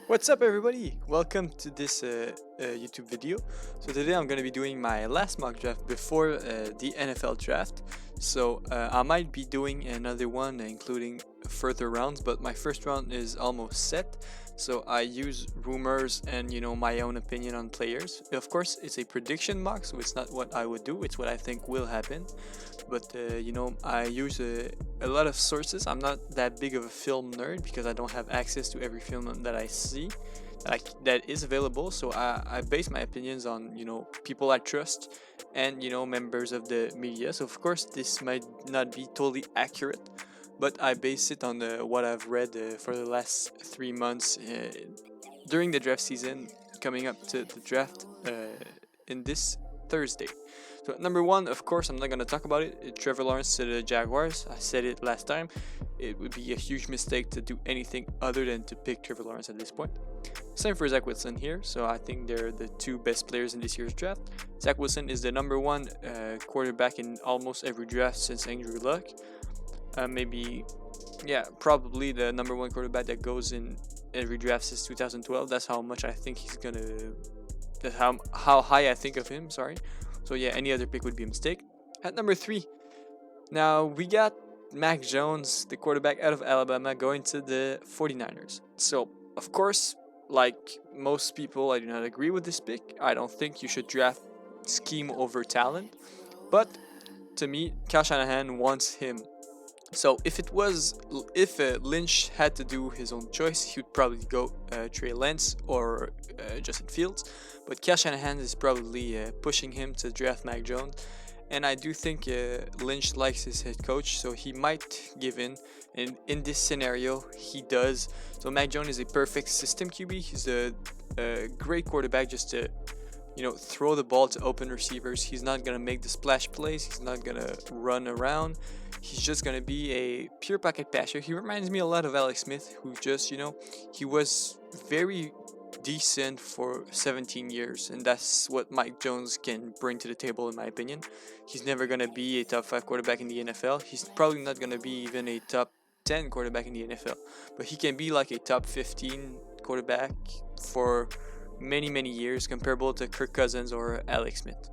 What's up, everybody? Welcome to this YouTube video. So today I'm going to be doing my last mock draft before the NFL draft. So I might be doing another one including further rounds, but my first round is almost set. So I use rumors and my own opinion on players. Of course, it's a prediction mock, so it's not what I would do, it's what I think will happen. But I use a lot of sources. I'm not that big of a film nerd because I don't have access to every film that I see that is available. So I base my opinions on people I trust and members of the media. So of course this might not be totally accurate, but I base it on what I've read for the last 3 months during the draft season, coming up to the draft in this Thursday. So at number one, of course, I'm not going to talk about it. Trevor Lawrence to the Jaguars. I said it last time. It would be a huge mistake to do anything other than to pick Trevor Lawrence at this point. Same for Zach Wilson here. So I think they're the two best players in this year's draft. Zach Wilson is the number one quarterback in almost every draft since Andrew Luck. Probably the number one quarterback that goes in every draft since 2012. That's how much I think he's gonna. That's how high I think of him. Sorry. So yeah, any other pick would be a mistake. At number three, now we got Mac Jones, the quarterback out of Alabama, going to the 49ers. So of course, like most people, I do not agree with this pick. I don't think you should draft scheme over talent. But to me, Kyle Shanahan wants him. So if Lynch had to do his own choice, he would probably go Trey Lance or Justin Fields. But Kyle Shanahan is probably pushing him to draft Mac Jones. And I do think Lynch likes his head coach, so he might give in. And in this scenario, he does. So Mac Jones is a perfect system QB. He's a great quarterback just to throw the ball to open receivers. He's not going to make the splash plays. He's not going to run around. He's just going to be a pure pocket passer. He reminds me a lot of Alex Smith, who just, he was very decent for 17 years. And that's what Mike Jones can bring to the table, in my opinion. He's never going to be a top 5 quarterback in the NFL. He's probably not going to be even a top 10 quarterback in the NFL. But he can be like a top 15 quarterback for many years, comparable to Kirk Cousins or Alex Smith.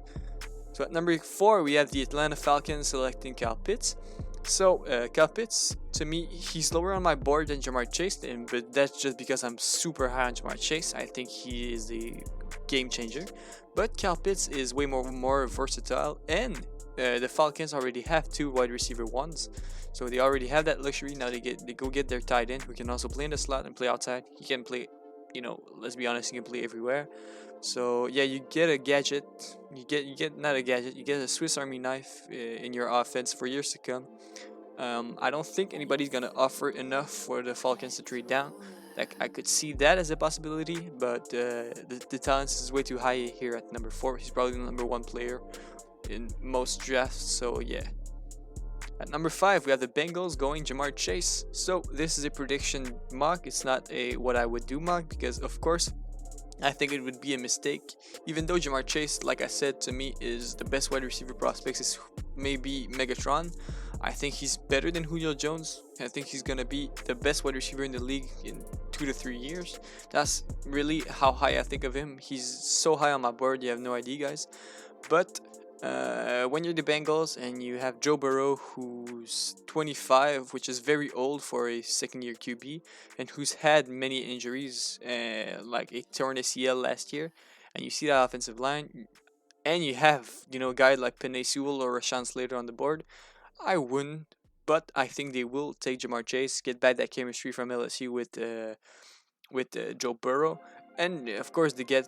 So at number 4, we have the Atlanta Falcons selecting Kyle Pitts. So Kyle Pitts, to me, he's lower on my board than Jamar Chase, but that's just because I'm super high on Jamar Chase. I think he is the game changer. But Kyle Pitts is way more versatile, and the Falcons already have 2 wide receiver ones. So they already have that luxury. Now they go get their tight end, who can also play in the slot and play outside. He can play, let's be honest, he can play everywhere. So yeah, you get a gadget. You get not a gadget. You get a Swiss Army knife in your offense for years to come. I don't think anybody's gonna offer enough for the Falcons to trade down. Like, I could see that as a possibility, but the talent is way too high here at number 4. He's probably the number 1 player in most drafts. So yeah. At number 5, we have the Bengals going Jamar Chase. So this is a prediction mock. It's not a what I would do mock, because of course I think it would be a mistake. Even though Jamar Chase, like I said, to me is the best wide receiver prospects, is maybe Megatron. I think he's better than Julio Jones. I think he's going to be the best wide receiver in the league in 2 to 3 years. That's really how high I think of him. He's so high on my board, you have no idea, guys. But when you're the Bengals and you have Joe Burrow, who's 25, which is very old for a second-year QB, and who's had many injuries, like a torn ACL last year, and you see that offensive line, and you have a guy like Penei Sewell or Rashawn Slater on the board, I wouldn't. But I think they will take Jamar Chase, get back that chemistry from LSU with Joe Burrow. And of course, they get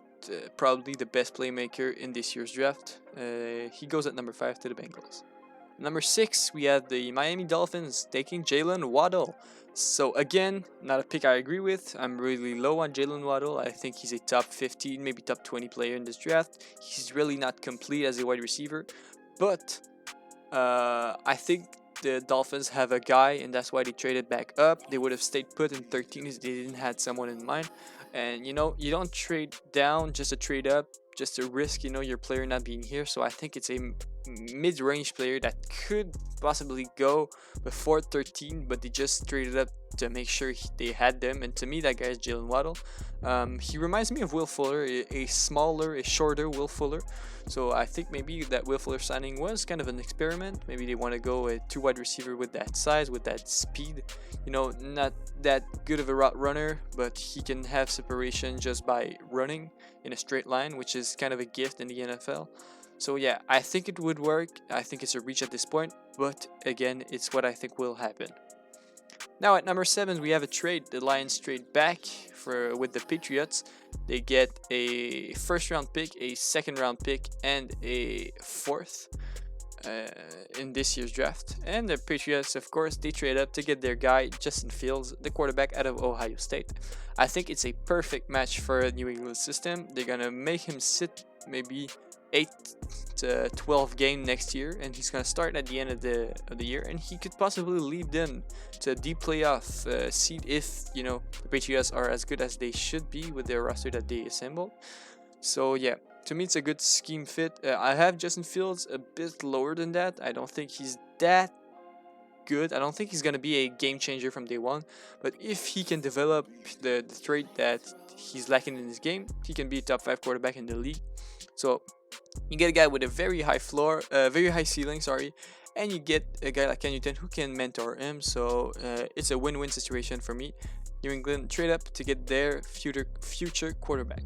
probably the best playmaker in this year's draft. He goes at number 5 to the Bengals. Number 6, we have the Miami Dolphins taking Jalen Waddle. So again, not a pick I agree with. I'm really low on Jalen Waddle. I think he's a top 15, maybe top 20 player in this draft. He's really not complete as a wide receiver. But I think the Dolphins have a guy, and that's why they traded back up. They would have stayed put in 13 if they didn't have someone in mind. And you don't trade down just to trade up, just to risk your player not being here. So I think it's a mid-range player that could possibly go before 13, but they just traded up to make sure they had them. And to me, that guy is Jalen Waddle. He reminds me of Will Fuller, a smaller, a shorter Will Fuller. So I think maybe that Will Fuller signing was kind of an experiment. Maybe they want to go a 2 wide receiver with that size, with that speed. Not that good of a route runner, but he can have separation just by running in a straight line, which is kind of a gift in the NFL. So yeah, I think it would work. I think it's a reach at this point, but again, it's what I think will happen. Now at number 7, we have a trade. The Lions trade back with the Patriots. They get a first round pick, a second round pick, and a fourth in this year's draft. And the Patriots, of course, they trade up to get their guy, Justin Fields, the quarterback out of Ohio State. I think it's a perfect match for a New England system. They're going to make him sit maybe 8 to 12 game next year, and he's going to start at the end of the year, and he could possibly lead them to a deep playoff seed if the Patriots are as good as they should be with their roster that they assembled. So yeah, to me it's a good scheme fit. I have Justin Fields a bit lower than that. I don't think he's that good. I don't think he's going to be a game changer from day one, but if he can develop the trait that he's lacking in his game, he can be a top 5 quarterback in the league. So you get a guy with a very high floor, very high ceiling, and you get a guy like Ken Newton who can mentor him. So it's a win-win situation for me. New England trade up to get their future quarterback.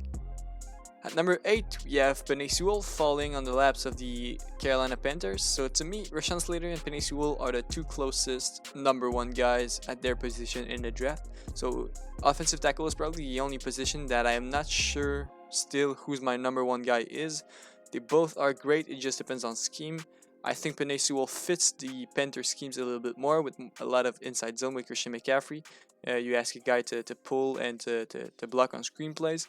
At number 8, we have Penei Sewell falling on the laps of the Carolina Panthers. So to me, Rashawn Slater and Penei Sewell are the 2 closest number 1 guys at their position in the draft. So offensive tackle is probably the only position that I am not sure still who's my number 1 guy is. They both are great, it just depends on scheme. I think Penei Sewell fits the Panther schemes a little bit more with a lot of inside zone with Christian McCaffrey. You ask a guy to pull and to block on screenplays.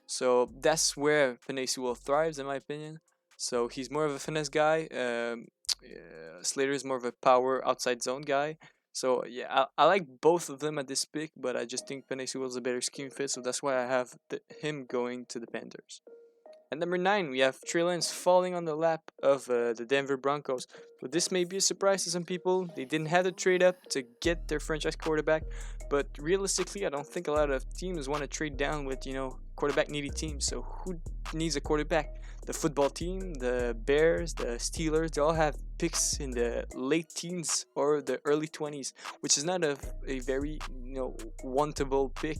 So that's where Penei Sewell thrives, in my opinion. So he's more of a finesse guy. Slater is more of a power outside zone guy. So yeah, I like both of them at this pick, but I just think Penei Sewell is a better scheme fit. So that's why I have him going to the Panthers. At number 9, we have Trey Lance falling on the lap of the Denver Broncos. So this may be a surprise to some people. They didn't have to trade up to get their franchise quarterback, but realistically, I don't think a lot of teams want to trade down with quarterback needy teams. So who needs a quarterback? The football team, the Bears, the Steelers, they all have picks in the late teens or the early 20s, which is not a very wantable pick.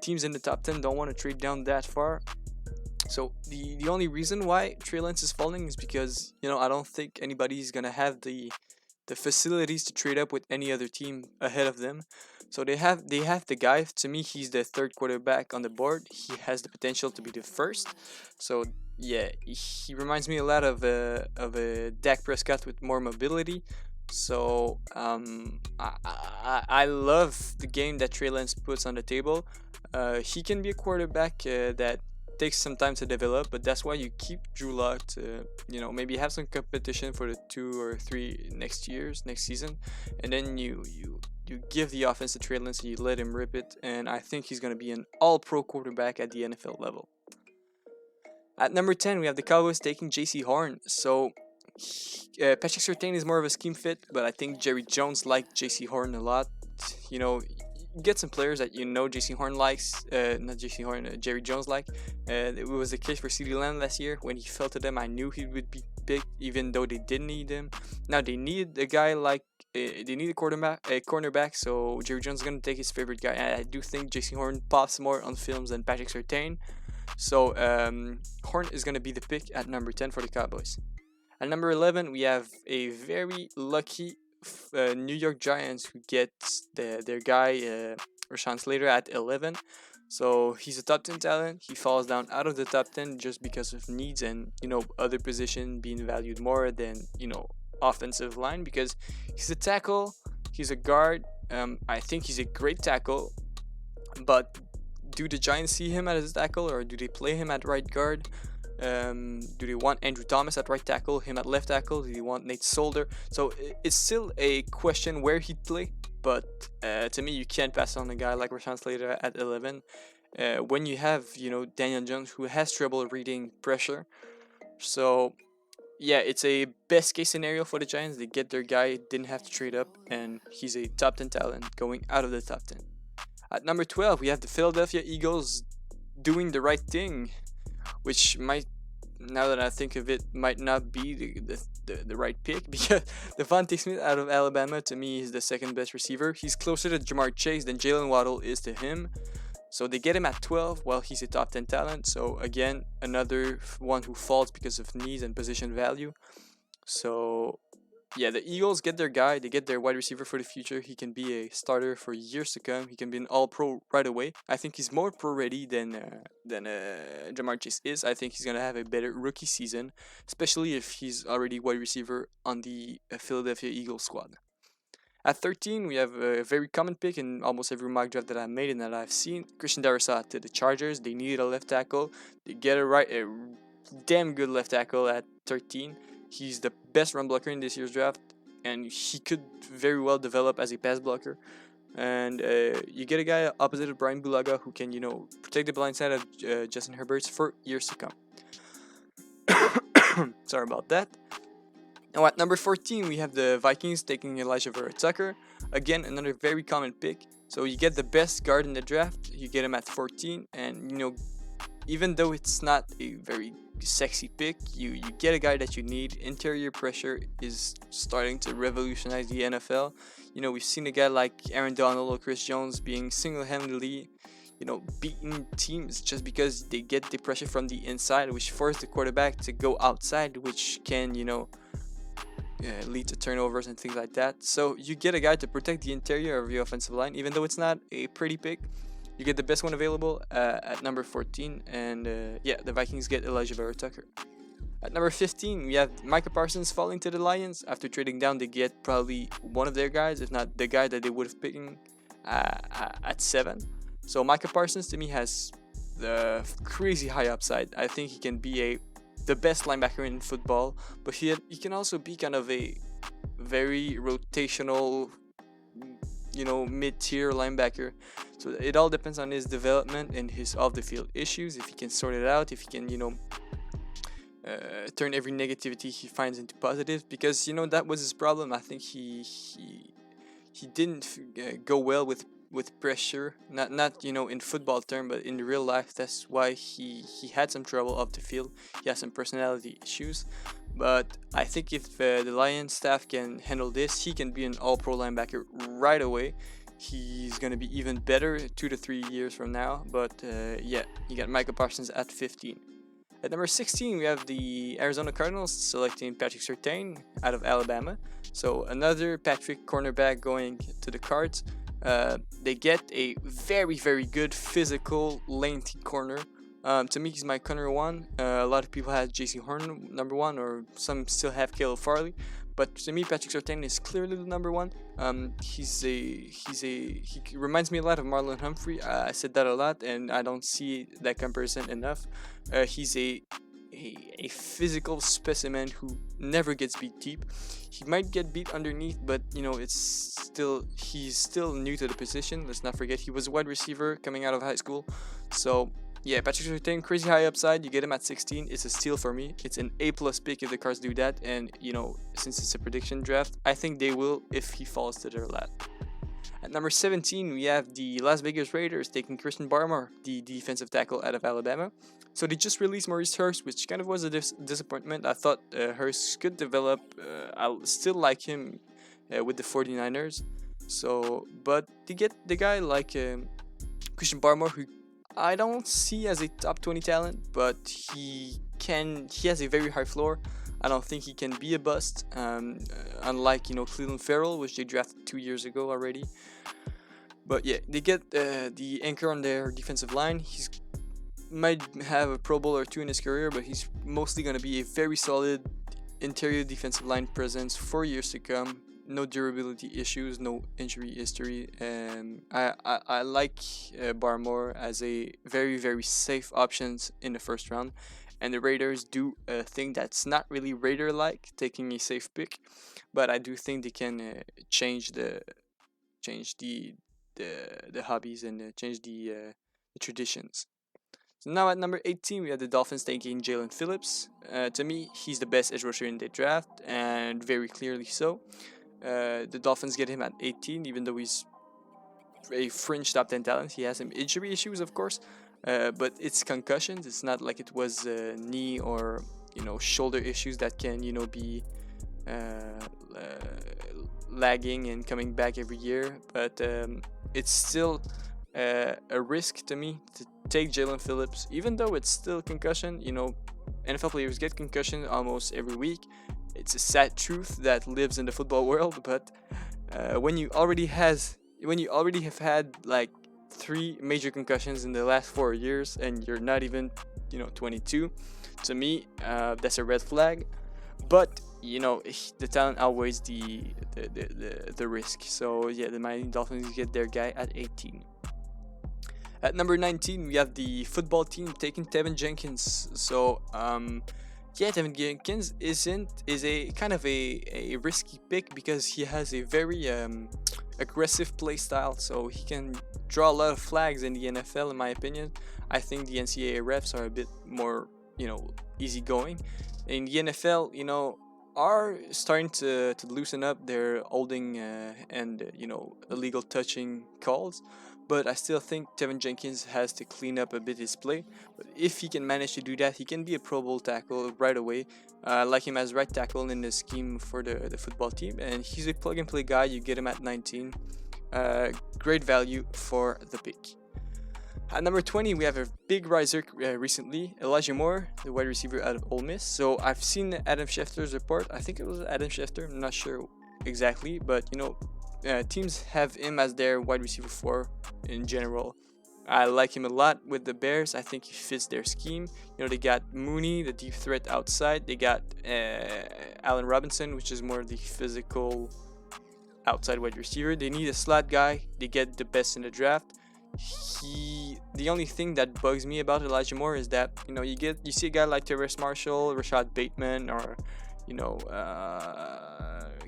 Teams in the top 10 don't want to trade down that far. So the only reason why Trey Lance is falling is because I don't think anybody's gonna have the facilities to trade up with any other team ahead of them. So they have the guy. To me, he's the 3rd quarterback on the board. He has the potential to be the 1st. So yeah, he reminds me a lot of a Dak Prescott with more mobility. So I love the game that Trey Lance puts on the table. He can be a quarterback that takes some time to develop, but that's why you keep Drew Lock to maybe have some competition for the 2 or 3 next season, and then you give the offense to Trey Lance and you let him rip it, and I think he's going to be an all-pro quarterback at the NFL level. At number 10, we have the Cowboys taking J.C. Horn. So Patrick Surtain is more of a scheme fit, but I think Jerry Jones liked J.C. Horn a lot. Get some players that J.C. Horn likes, not J.C. Horn, Jerry Jones like. It was the case for CeeDee Lamb last year. When he fell to them, I knew he would be picked, even though they didn't need him. Now they need a guy like they need a cornerback. So Jerry Jones is gonna take his favorite guy. I do think J.C. Horn pops more on films than Patrick Surtain. So Horn is gonna be the pick at number 10 for the Cowboys. At number 11, we have a very lucky New York Giants who gets their guy Rashawn Slater at 11. So he's a top 10 talent. He falls down out of the top 10 just because of needs and other position being valued more than offensive line, because he's a tackle, he's a guard. I think he's a great tackle, but do the Giants see him as a tackle, or do they play him at right guard? Do they want Andrew Thomas at right tackle, him at left tackle? Do they want Nate Solder? So it's still a question where he'd play, but to me, you can't pass on a guy like Rashawn Slater at 11 when you have Daniel Jones, who has trouble reading pressure. So yeah, it's a best case scenario for the Giants. They get their guy, didn't have to trade up, and he's a top 10 talent going out of the top 10. At number 12, we have the Philadelphia Eagles doing the right thing, which might, now that I think of it, might not be the right pick because Devontae Smith out of Alabama to me is the second best receiver. He's closer to Jamar Chase than Jalen Waddle is to him. So they get him at 12 while he's a top 10 talent. So again, another one who falls because of needs and position value. So yeah, the Eagles get their guy. They get their wide receiver for the future. He can be a starter for years to come. He can be an All-Pro right away. I think he's more pro ready than Jamar Chase is. I think he's gonna have a better rookie season, especially if he's already wide receiver on the Philadelphia Eagles squad. At 13, we have a very common pick in almost every mock draft that I've made and that I've seen. Christian Darrisaw to the Chargers. They needed a left tackle. They get a damn good left tackle at 13. He's the best run blocker in this year's draft, and he could very well develop as a pass blocker. And you get a guy opposite of Brian Bulaga who can, protect the blind side of Justin Herbert for years to come. Sorry about that. Now at number 14, we have the Vikings taking Elijah Vera Tucker. Again, another very common pick. So you get the best guard in the draft. You get him at 14, and even though it's not a very sexy pick, you get a guy that you need. Interior pressure is starting to revolutionize the NFL. We've seen a guy like Aaron Donald or Chris Jones being single-handedly beating teams just because they get the pressure from the inside, which forces the quarterback to go outside, which can lead to turnovers and things like that. So you get a guy to protect the interior of your offensive line, even though it's not a pretty pick. You get the best one available at number 14, and the Vikings get Elijah Vera Tucker. At number 15, we have Micah Parsons falling to the Lions. After trading down, they get probably one of their guys, if not the guy that they would have picked at 7. So Micah Parsons to me has the crazy high upside. I think he can be the best linebacker in football, but he can also be kind of a very rotational, mid-tier linebacker. So it all depends on his development and his off-the-field issues. If he can sort it out, if he can, turn every negativity he finds into positive, because that was his problem. I think he didn't go well with pressure, not in football term, but in real life. That's why he had some trouble off the field. He has some personality issues, but I think if the Lions staff can handle this, he can be an all-pro linebacker right away. He's going to be even better 2 to 3 years from now. But you got Micah Parsons at 15. At number 16, we have the Arizona Cardinals selecting Patrick Surtain out of Alabama. So another Patrick cornerback going to the Cards. They get a very, very good physical, lengthy corner. To me, he's my corner one. A lot of people have JC Horn number 1, or some still have Caleb Farley. But to me, Patrick Surtain is clearly the number 1. He reminds me a lot of Marlon Humphrey. I said that a lot, and I don't see that comparison enough. He's a physical specimen who never gets beat deep. He might get beat underneath, but he's still new to the position. Let's not forget he was a wide receiver coming out of high school. So yeah, Patrick Surtain, crazy high upside. You get him at 16. It's a steal for me. It's an A+ pick if the Cards do that. And since it's a prediction draft, I think they will if he falls to their lap. At number 17, we have the Las Vegas Raiders taking Christian Barmore, the defensive tackle out of Alabama. So they just released Maurice Hurst, which kind of was a disappointment. I thought Hurst could develop. I still like him with the 49ers. So, but they get the guy like Christian Barmore, who I don't see as a top 20 talent, but he has a very high floor. I don't think he can be a bust, unlike Cleveland Farrell, which they drafted 2 years ago already. But yeah, they get the anchor on their defensive line. He's might have a Pro Bowl or 2 in his career, but he's mostly going to be a very solid interior defensive line presence for years to come. No durability issues, no injury history. I like Barmore as a very, very safe options in the first round. And the Raiders do a thing that's not really Raider-like, taking a safe pick, but I do think they can change the hobbies and change the traditions. So now at number 18, we have the Dolphins taking Jalen Phillips. To me, he's the best edge rusher in the draft, and very clearly so. The Dolphins get him at 18, even though he's a fringe top 10 talent. He has some injury issues, of course, but it's concussions. It's not like it was knee or shoulder issues that can be lagging and coming back every year. But it's still a risk to me to take Jalen Phillips, even though it's still concussion. NFL players get concussion almost every week. It's a sad truth that lives in the football world. But when you already have had like 3 major concussions in the last 4 years, and you're not even 22, to me that's a red flag. But the talent outweighs the risk. So yeah, the Miami Dolphins get their guy at 18. At number 19, we have the football team taking Tevin Jenkins. So yeah, Tevin Jenkins is a kind of a risky pick because he has a very aggressive play style. So he can draw a lot of flags in the NFL, in my opinion. I think the NCAA refs are a bit more easygoing. In the NFL, are starting to loosen up their holding and illegal touching calls. But I still think Tevin Jenkins has to clean up a bit his play. But if he can manage to do that, he can be a Pro Bowl tackle right away. I like him as right tackle in the scheme for the football team. And he's a plug-and-play guy. You get him at 19. Great value for the pick. At number 20, we have a big riser recently, Elijah Moore, the wide receiver out of Ole Miss. So I've seen Adam Schefter's report. I think it was Adam Schefter. I'm not sure exactly. But, teams have him as their wide receiver 4 in general. I like him a lot with the Bears. I think he fits their scheme. They got Mooney, the deep threat outside. They got Allen Robinson, which is more the physical outside wide receiver. They need a slot guy. They get the best in the draft. The only thing that bugs me about Elijah Moore is that you see a guy like Terrace Marshall, Rashad Bateman, or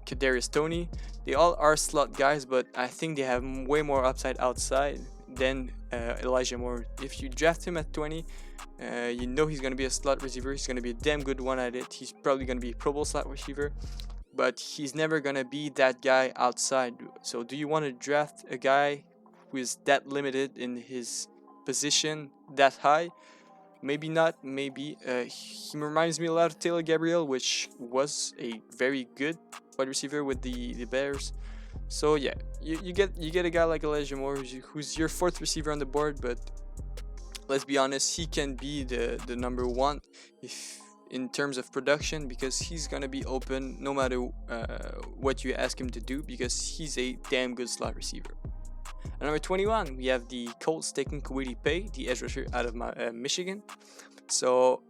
Kadarius Toney. They all are slot guys, but I think they have way more upside outside than Elijah Moore. If you draft him at 20, he's going to be a slot receiver. He's going to be a damn good one at it. He's probably going to be a Pro Bowl slot receiver, but he's never going to be that guy outside. So do you want to draft a guy who is that limited in his position that high? Maybe not. Maybe he reminds me a lot of Taylor Gabriel, which was a very good wide receiver with the Bears. So yeah, you get a guy like Elijah Moore who's your 4th receiver on the board, but let's be honest, he can be the number 1 if in terms of production, because he's gonna be open no matter what you ask him to do, because he's a damn good slot receiver. At number 21, we have the Colts taking Kwity Paye, the edge rusher out of Michigan. So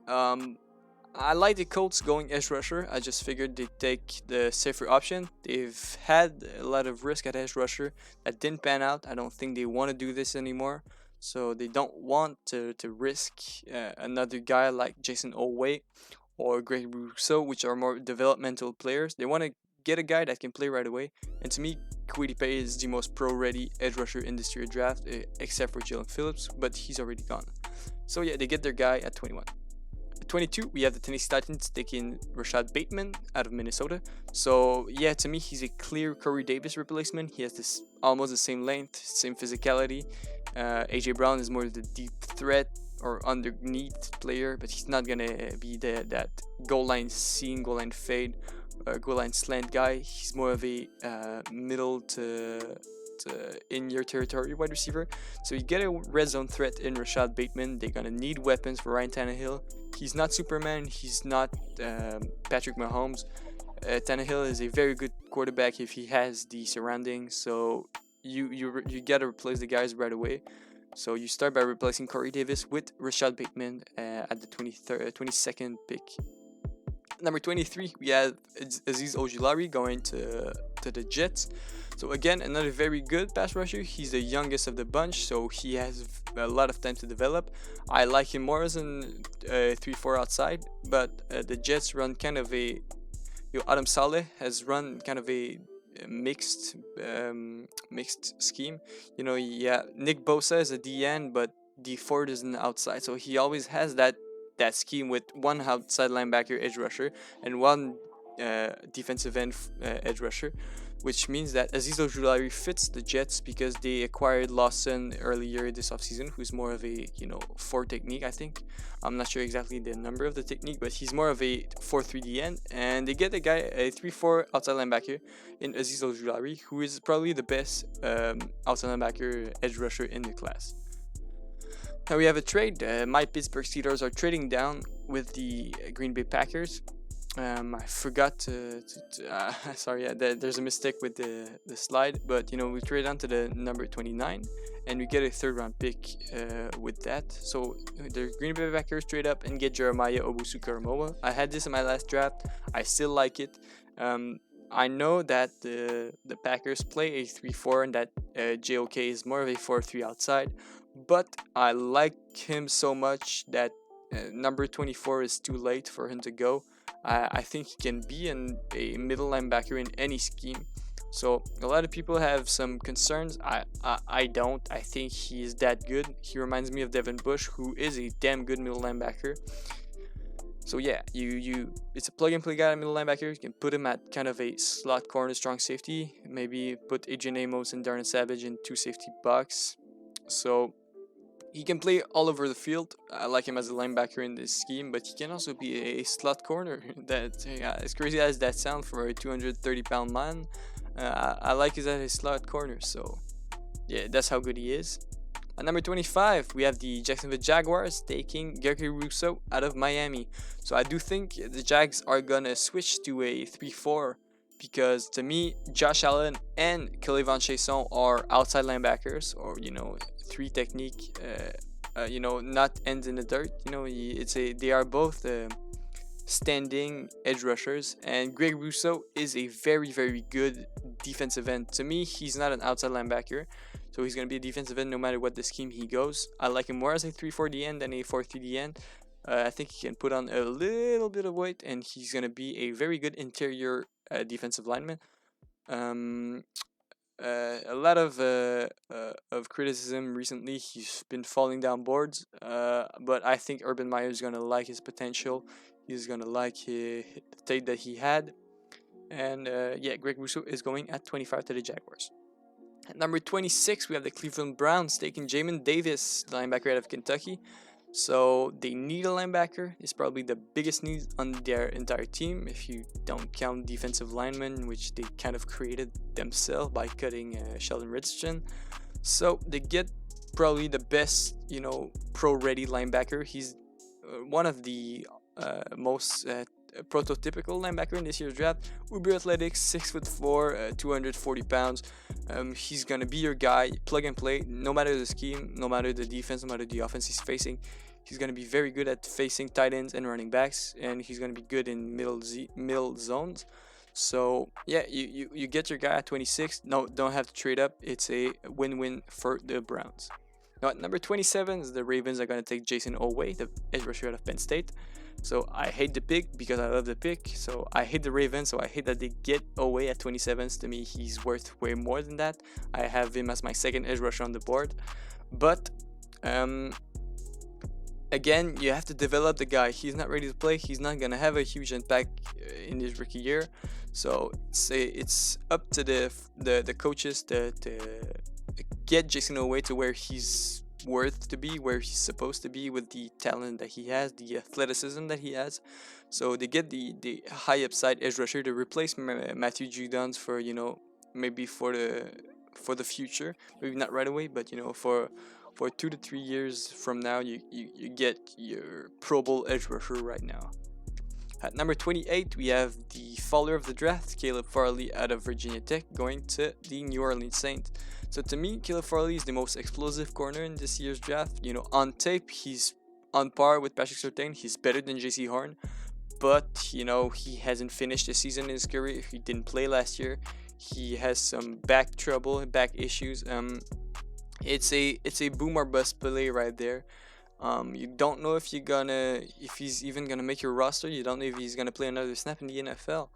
I like the Colts going edge rusher. I just figured they'd take the safer option. They've had a lot of risk at edge rusher that didn't pan out. I don't think they want to do this anymore. So they don't want to risk another guy like Jason Oweh or Greg Rousseau, which are more developmental players. They want to get a guy that can play right away. And to me, Kwity Paye is the most pro-ready edge rusher in this year draft, except for Jalen Phillips, but he's already gone. So yeah, they get their guy at 21. At 22, we have the Tennessee Titans taking Rashad Bateman out of Minnesota. So yeah, to me, he's a clear Corey Davis replacement. He has this almost the same length, same physicality. AJ Brown is more the deep threat or underneath player, but he's not gonna be that goal line seam, goal line fade, goal line slant guy. He's more of a middle to in your territory wide receiver. So you get a red zone threat in Rashad Bateman. They're gonna need weapons for Ryan Tannehill. He's not Superman. He's not Patrick Mahomes. Tannehill is a very good quarterback if he has the surroundings. So you gotta replace the guys right away. So you start by replacing Corey Davis with Rashad Bateman at the 22nd pick. Number 23, we have Azeez Ojulari going to the Jets. So again, another very good pass rusher. He's the youngest of the bunch, so he has a lot of time to develop. I like him more as an 3-4 outside, but the Jets run kind of a... Adam Saleh has run kind of a mixed scheme. Nick Bosa is a DN, but the forward is on the outside, so he always has that scheme with one outside linebacker edge rusher and one defensive end edge rusher, which means that Aziz Ojulari fits the Jets because they acquired Lawson earlier this offseason, who's more of a 4 technique, I think. I'm not sure exactly the number of the technique, but he's more of a 4-3D end, and they get a guy, a 3-4 outside linebacker in Aziz Ojulari, who is probably the best outside linebacker edge rusher in the class. Now we have a trade. My Pittsburgh Steelers are trading down with the Green Bay Packers. I forgot to sorry, yeah, there's a mistake with the slide, but we trade down to the number 29 and we get a 3rd round pick with that. So the Green Bay Packers trade up and get Jeremiah Owusu-Koramoah. I had this in my last draft. I still like it. I know that the Packers play a 3-4 and that JOK is more of a 4-3 outside, but I like him so much that number 24 is too late for him to go. I think he can be a middle linebacker in any scheme. So a lot of people have some concerns. I don't. I think he is that good. He reminds me of Devin Bush, who is a damn good middle linebacker. So yeah, it's a plug and play guy at middle linebacker. You can put him at kind of a slot corner, strong safety. Maybe put AJ Amos and Darren Savage in 2 safety box. So he can play all over the field. I like him as a linebacker in this scheme, but he can also be a slot corner. That as crazy as that sounds for a 230-pound man, I like him as a slot corner. So yeah, that's how good he is. At number 25, we have the Jacksonville Jaguars taking Gregory Rousseau out of Miami. So I do think the Jags are gonna switch to a 3-4. Because to me, Josh Allen and K'Lavon Chaisson are outside linebackers, or 3 technique, not ends in the dirt. They are both standing edge rushers, and Greg Rousseau is a very, very good defensive end. To me, he's not an outside linebacker, so he's gonna be a defensive end no matter what the scheme he goes. I like him more as a 3-4D end than a 4-3D end. I think he can put on a little bit of weight, and he's gonna be a very good interior defensive lineman. A lot of criticism recently. He's been falling down boards, but I think Urban Meyer is gonna like his potential. He's gonna like the tape that he had, and Greg Rousseau is going at 25 to the Jaguars. At number 26, we have the Cleveland Browns taking Jamin Davis, the linebacker out of Kentucky. So they need a linebacker. It's probably the biggest need on their entire team, if you don't count defensive linemen, which they kind of created themselves by cutting Sheldon Richardson. So they get probably the best, pro-ready linebacker. He's one of the most prototypical linebacker in this year's draft. Uber athletic, 6'4", 240 pounds. He's gonna be your guy, plug and play, no matter the scheme, no matter the defense, no matter the offense he's facing. He's gonna be very good at facing tight ends and running backs, and he's gonna be good in middle zones. So yeah, you get your guy at 26. No, don't have to trade up. It's a win-win for the Browns. Now at number 27, the Ravens are gonna take Jason Oweh, the edge rusher out of Penn State. So I hate the pick because I love the pick. So I hate the Ravens. So I hate that they get Oweh at 27. To me, he's worth way more than that. I have him as my second edge rusher on the board. But again, you have to develop the guy. He's not ready to play. He's not gonna have a huge impact in his rookie year. So it's up to the coaches to get Jason Oweh to where he's worth to be, where he's supposed to be, with the talent that he has, the athleticism that he has. So they get the high upside edge rusher to replace Matthew Judons for maybe for the future, maybe not right away, but for 2 to 3 years from now, you get your Pro Bowl edge rusher right now. At number 28, we have the faller of the draft, Caleb Farley out of Virginia Tech, going to the New Orleans Saints. So to me, Caleb Farley is the most explosive corner in this year's draft. On tape, he's on par with Patrick Surtain. He's better than JC Horn, but he hasn't finished the season in his career. He didn't play last year. He has some back trouble, back issues. It's a boom or bust play right there. You don't know if he's even gonna make your roster. You don't know if he's gonna play another snap in the NFL.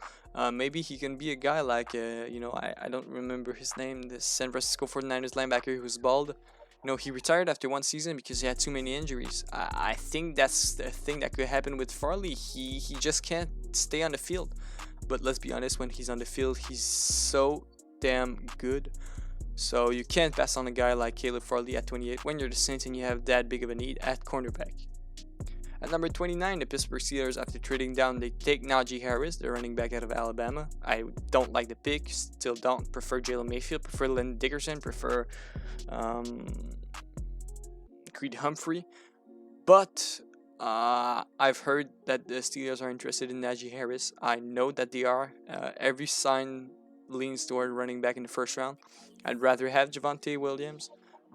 Maybe he can be a guy like I don't remember his name, the San Francisco 49ers linebacker who's bald. he retired after one season because he had too many injuries. I think that's the thing that could happen with Farley. He just can't stay on the field. But let's be honest, when he's on the field, he's so damn good. So you can't pass on a guy like Caleb Farley at 28 when you're the Saints and you have that big of a need at cornerback. At number 29, the Pittsburgh Steelers, after trading down, they take Najee Harris, the running back out of Alabama. I don't like the pick, still don't. Prefer Jalen Mayfield, prefer Len Dickerson, prefer Creed Humphrey. But I've heard that the Steelers are interested in Najee Harris. I know that they are. Every sign leans toward running back in the first round. I'd rather have Javonte Williams,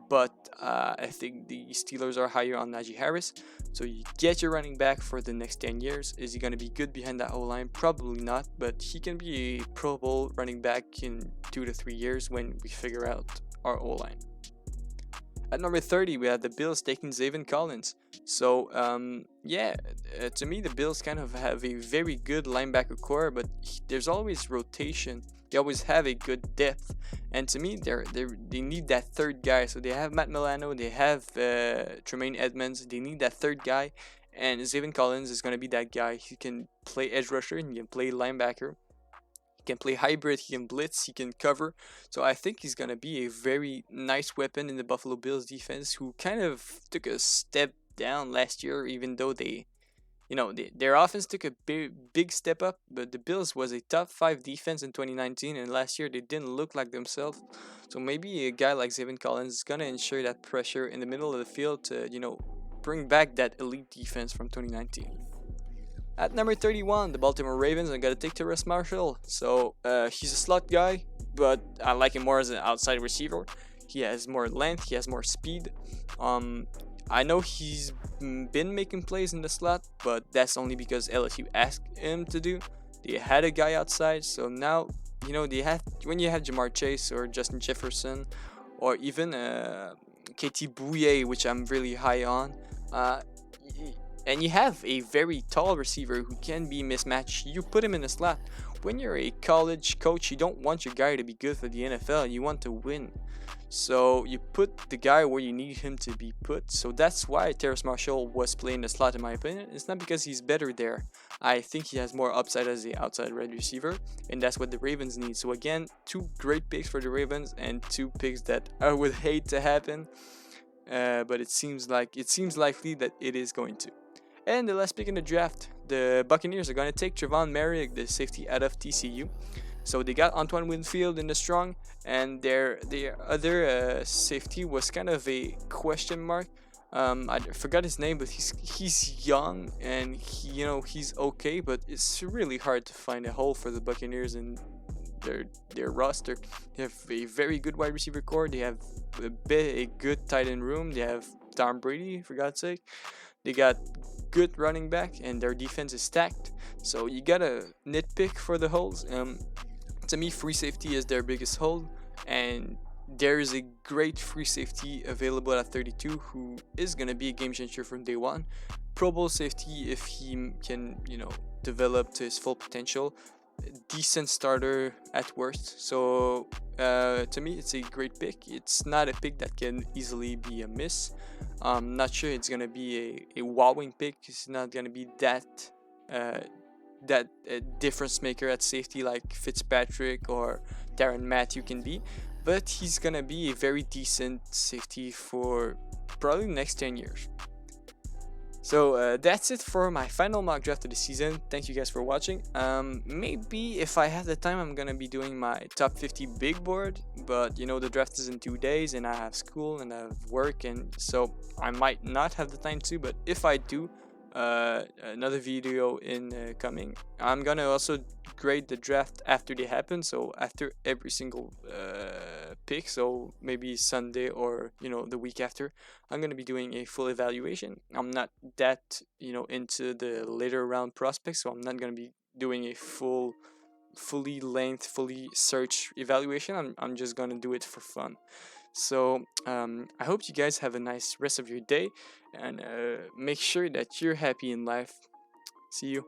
but I think the Steelers are higher on Najee Harris. So you get your running back for the next 10 years. Is he going to be good behind that O-line? Probably not, but he can be a Pro Bowl running back in 2 to 3 years when we figure out our O-line. At number 30, we have the Bills taking Zaven Collins. So, to me, the Bills kind of have a very good linebacker core, but there's always rotation. They always have a good depth. And to me, they need that third guy. So they have Matt Milano, they have Tremaine Edmonds. They need that third guy. And Zaven Collins is going to be that guy. He can play edge rusher and he can play linebacker. He can play hybrid, he can blitz, he can cover. So I think he's going to be a very nice weapon in the Buffalo Bills defense, who kind of took a step down last year, even though their offense took a big step up. But the Bills was a top 5 defense in 2019, and last year they didn't look like themselves. So maybe a guy like Zaven Collins is going to ensure that pressure in the middle of the field to, bring back that elite defense from 2019. At number 31, the Baltimore Ravens, I gotta take Terrace Marshall. So he's a slot guy, but I like him more as an outside receiver. He has more length, he has more speed. I know he's been making plays in the slot, but that's only because LSU asked him to do. They had a guy outside, so now they have, when you have Jamar Chase or Justin Jefferson, or even KT Bouye, which I'm really high on. And you have a very tall receiver who can be mismatched. You put him in the slot. When you're a college coach, you don't want your guy to be good for the NFL. You want to win. So you put the guy where you need him to be put. So that's why Terrace Marshall was playing the slot, in my opinion. It's not because he's better there. I think he has more upside as the outside wide receiver, and that's what the Ravens need. So again, 2 great picks for the Ravens and 2 picks that I would hate to happen. But it seems likely that it is going to. And the last pick in the draft, the Buccaneers are going to take Trevon Merrick, the safety out of TCU. So they got Antoine Winfield in the strong, and their other safety was kind of a question mark. I forgot his name, but he's young and he's okay, but it's really hard to find a hole for the Buccaneers in their roster. They have a very good wide receiver core. They have a good tight end room. They have Tom Brady, for God's sake. They got good running back, and their defense is stacked. So you gotta nitpick for the holes. To me, free safety is their biggest hole, and there is a great free safety available at 32 who is gonna be a game changer from day one. Pro Bowl safety if he can, develop to his full potential. Decent starter at worst. So to me, it's a great pick. It's not a pick that can easily be a miss. I'm not sure it's gonna be a wowing pick. It's not gonna be that difference maker at safety like Fitzpatrick or Darren Matthew can be, but he's gonna be a very decent safety for probably the next 10 years. So that's it for my final mock draft of the season. Thank you guys for watching. Maybe if I have the time, I'm gonna be doing my top 50 big board, but the draft is in 2 days and I have school and I have work, and so I might not have the time to. But if I do, another video in coming. I'm gonna also grade the draft after they happen, so after every single pick, so maybe Sunday or the week after, I'm gonna be doing a full evaluation. I'm not that into the later round prospects, so I'm not gonna be doing a fully search evaluation. I'm just gonna do it for fun. So I hope you guys have a nice rest of your day, and make sure that you're happy in life. See you.